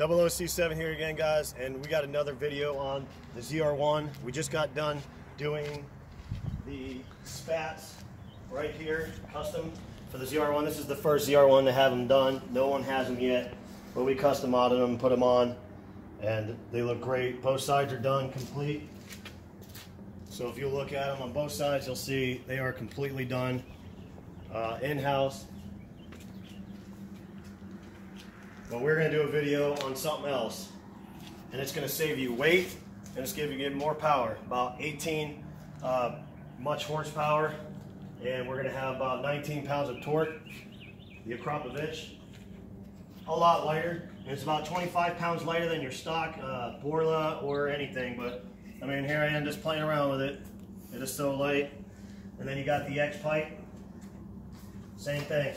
00C7 here again, guys, and we got another video on the ZR1. We just got done doing the spats right here, custom for the ZR1. This is the first ZR1 to have them done. No one has them yet, but we custom modded them, put them on, and they look great. Both sides are done, complete. So if you look at them on both sides, you'll see they are completely done, in-house. But we're going to do a video on something else, and it's going to save you weight, and it's going to give you more power, about 18 much horsepower, and we're going to have about 19 pounds of torque. The Akrapovic, a lot lighter. It's about 25 pounds lighter than your stock Borla or anything, but I mean, here I am just playing around with it. It is so light. And then you got the X pipe, same thing.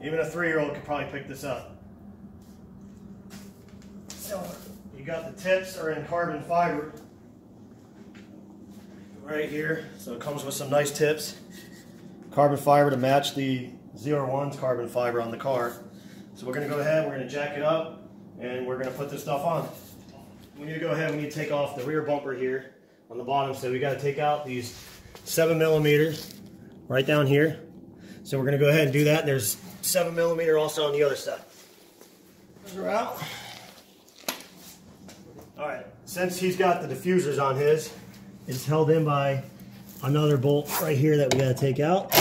Even a 3-year-old could probably pick this up. So you got the tips are in carbon fiber right here. So it comes with some nice tips. Carbon fiber to match the ZR1's carbon fiber on the car. So we're going to go ahead, we're going to jack it up, and we're going to put this stuff on. We need to go ahead, we need to take off the rear bumper here on the bottom. So we got to take out these 7mm right down here. So we're going to go ahead and do that. There's 7mm also on the other side. Those are out. Alright, since he's got the diffusers on his, it's held in by another bolt right here that we got to take out.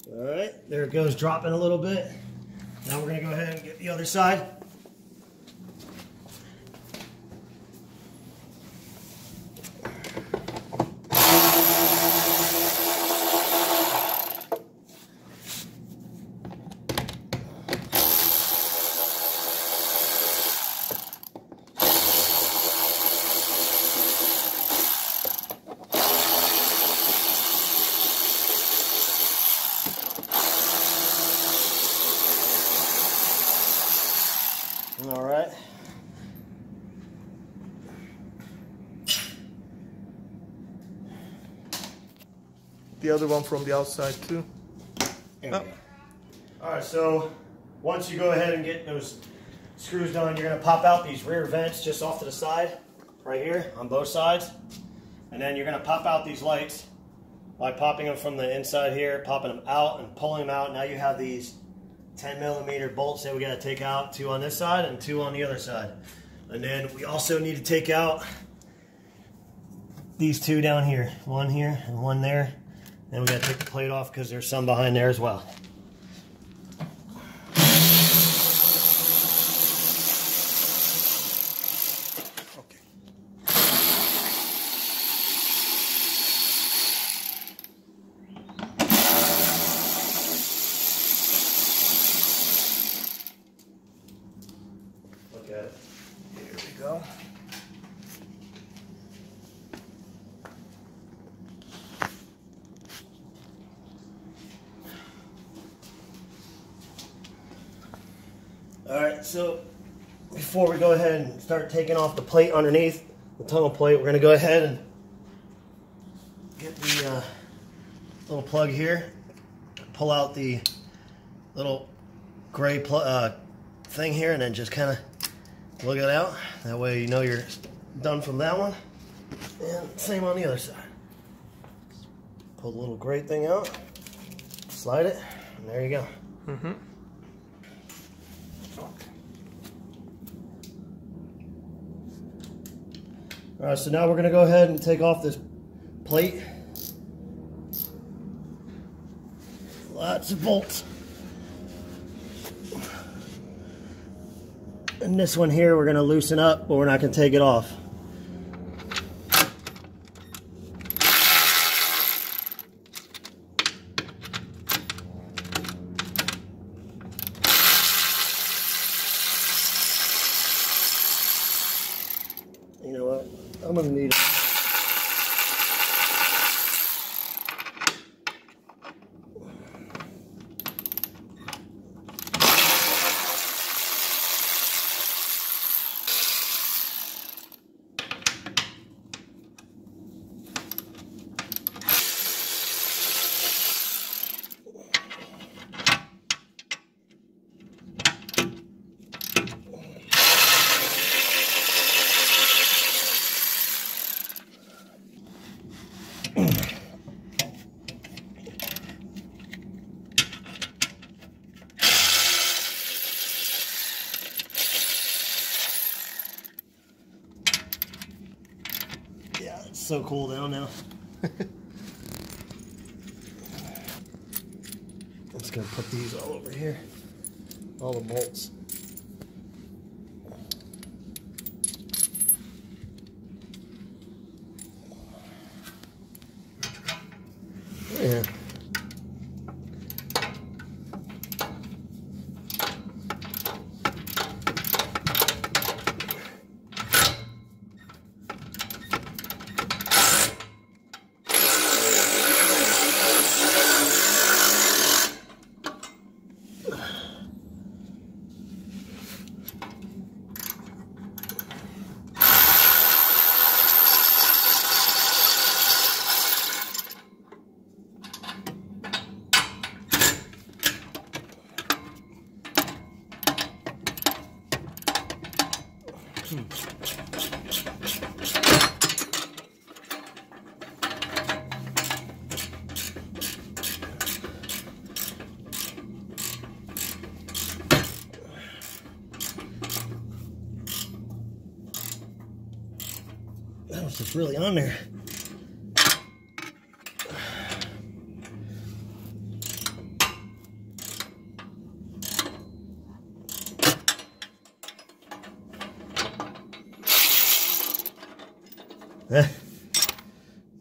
Alright, there it goes, dropping a little bit. Now we're going to go ahead and get the other side. All right. The other one from the outside too. Oh. All right, so once you go ahead and get those screws done, you're going to pop out these rear vents just off to the side, right here on both sides. And then you're going to pop out these lights by popping them from the inside here, popping them out and pulling them out. Now you have these 10mm bolts that we got to take out, 2 on this side and 2 on the other side. And then we also need to take out these 2 down here, 1 here and 1 there. Then we got to take the plate off because there's some behind there as well. Okay. Look at it. Here we go. Alright, so before we go ahead and start taking off the plate underneath, the tunnel plate, we're going to go ahead and get the little plug here, pull out the little gray thing here, and then just kind of lug it out. That way you know you're done from that one. And same on the other side. Pull the little gray thing out, slide it, and there you go. Mm-hmm. Alright, so now we're going to go ahead and take off this plate. Lots of bolts. And this one here we're going to loosen up, but we're not going to take it off. You know what? I'm going to need it. so cool down now. I'm just gonna put these all over here. All the bolts. Yeah. That was just really on there.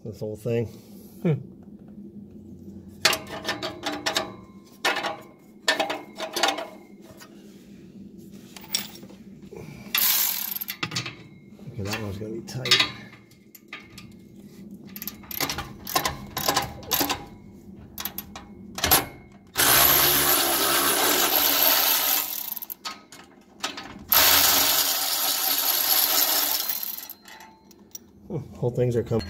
This whole thing. Okay, that one's gonna be tight. Whole things are coming.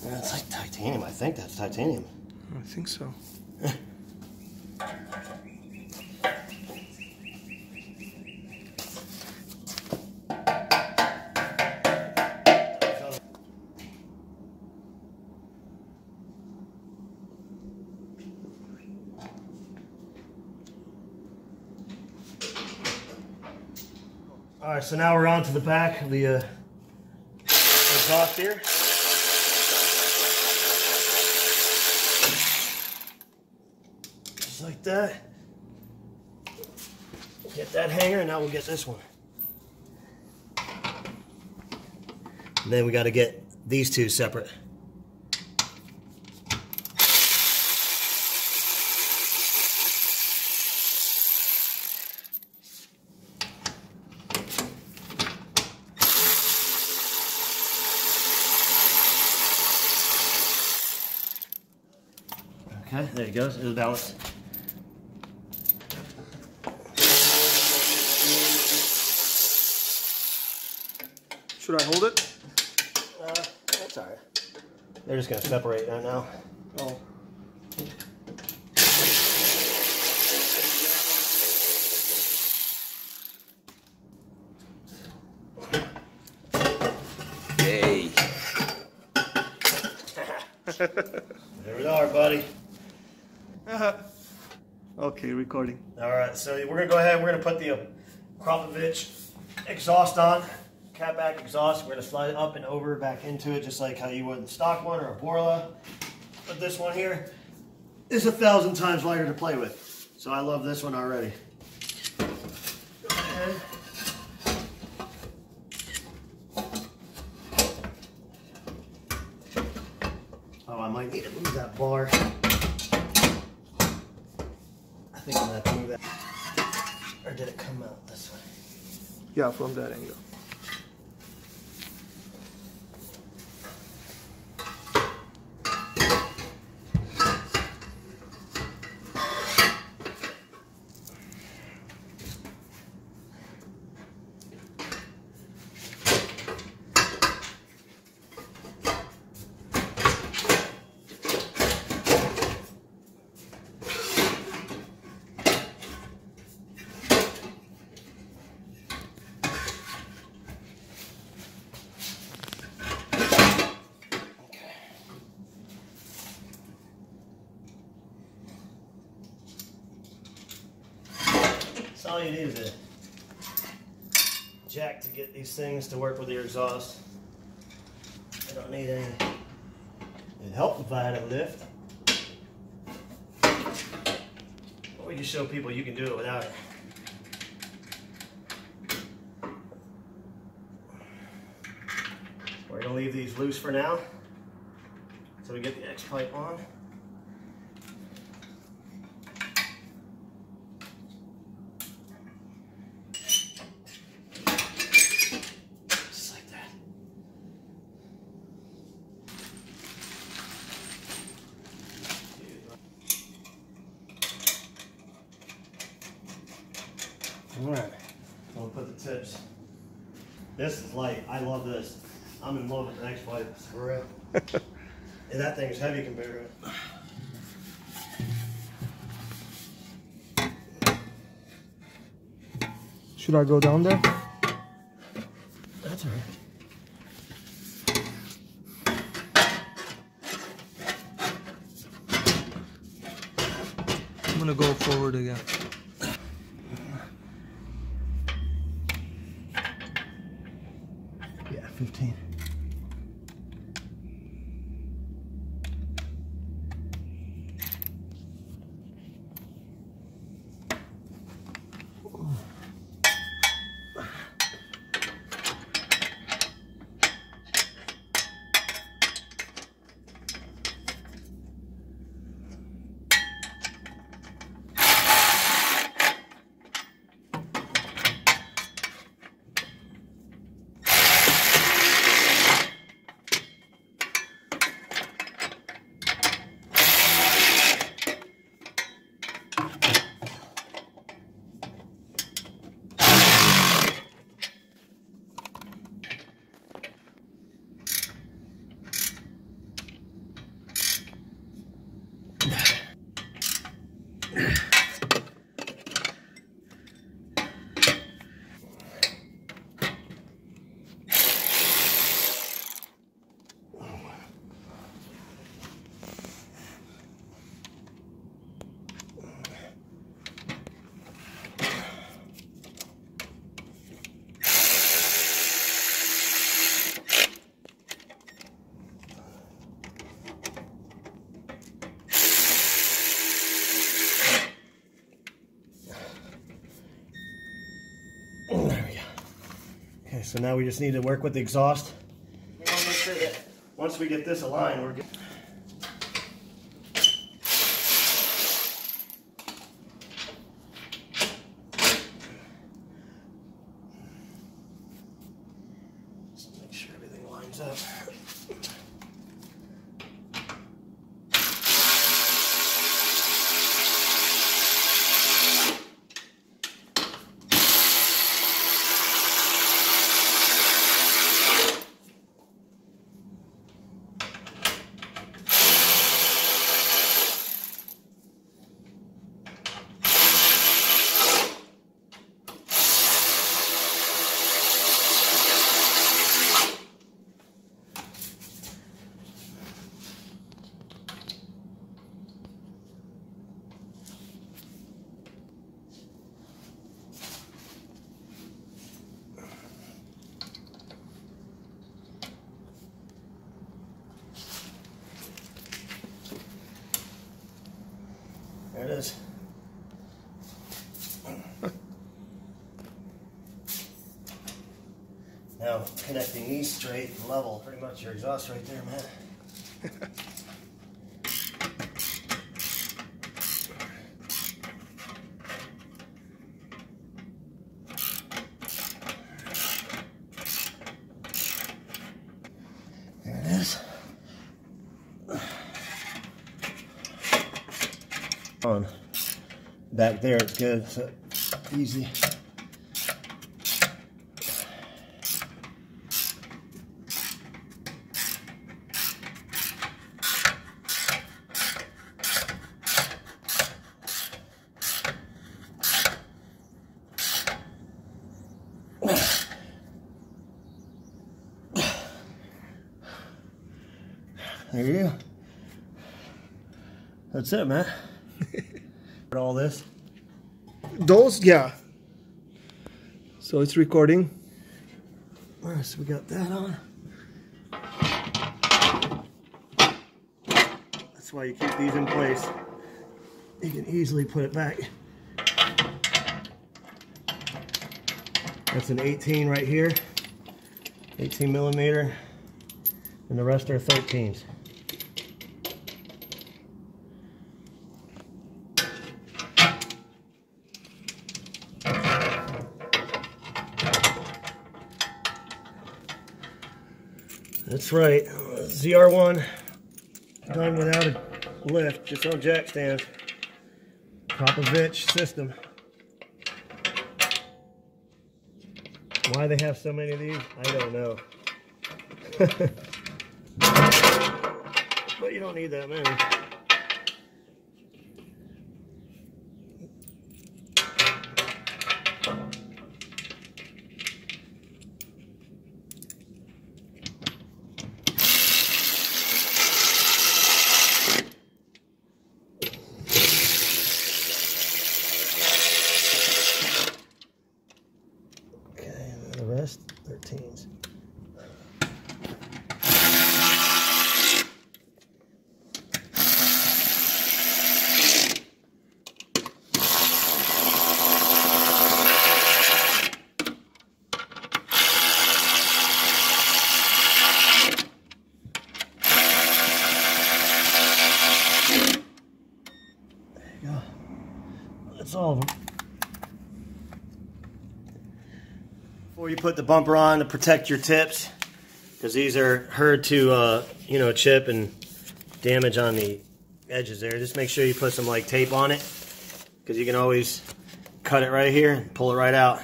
That's like titanium. I think that's titanium. I think so. All right, so now we're on to the back of the exhaust here. Just like that. Get that hanger, and now we'll get this one. And then we got to get these two separate. Okay, there it goes. It'll balance. Should I hold it? That's all right. They're just gonna separate that now. Oh. Hey. There we are, buddy. Okay, recording. All right, so we're gonna go ahead. We're gonna put the Akrapovic exhaust on, catback exhaust. We're gonna slide it up and over back into it, just like how you would the stock one or a Borla. But this one here is 1,000 times lighter to play with, so I love this one already. Okay. Oh, I might need to move that bar. I think I'm gonna have to move that. Or did it come out this way? Yeah, from that angle. all you need is a jack to get these things to work with your exhaust. I don't need any. It'd help if I had a lift. But we just show people you can do it without it. We're going to leave these loose for now so we get the X pipe on. Just like that. All right, we'll put the tips. This is light. I love this. I'm in love with the X pipe, for real. And that thing's heavy compared to it. Should I go down there? That's all right. I'm gonna go forward again. Yeah, 15. Okay, so now we just need to work with the exhaust. We want to make sure that once we get this aligned, we're good. Just make sure everything lines up. There it is. Now connecting these straight and level, pretty much your exhaust right there, man. There it is. On back there, it's good, so easy. There you go. That's it, man. All this. Those, yeah. So it's recording. Alright, so we got that on. That's why you keep these in place. You can easily put it back. That's an 18 right here. 18 millimeter. And the rest are 13s. That's right, ZR1 done without a lift, just on jack stands. Akrapovic system. Why they have so many of these, I don't know. But you don't need that many. The rest, 13s. There you go. That's all of them. Before you put the bumper on to protect your tips, because these are hard to you know, chip and damage on the edges there, just make sure you put some like tape on it, because you can always cut it right here and pull it right out,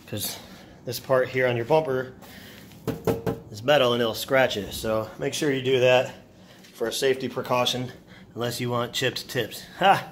because this part here on your bumper is metal and it'll scratch it. So make sure you do that for a safety precaution, unless you want chipped tips. Ha!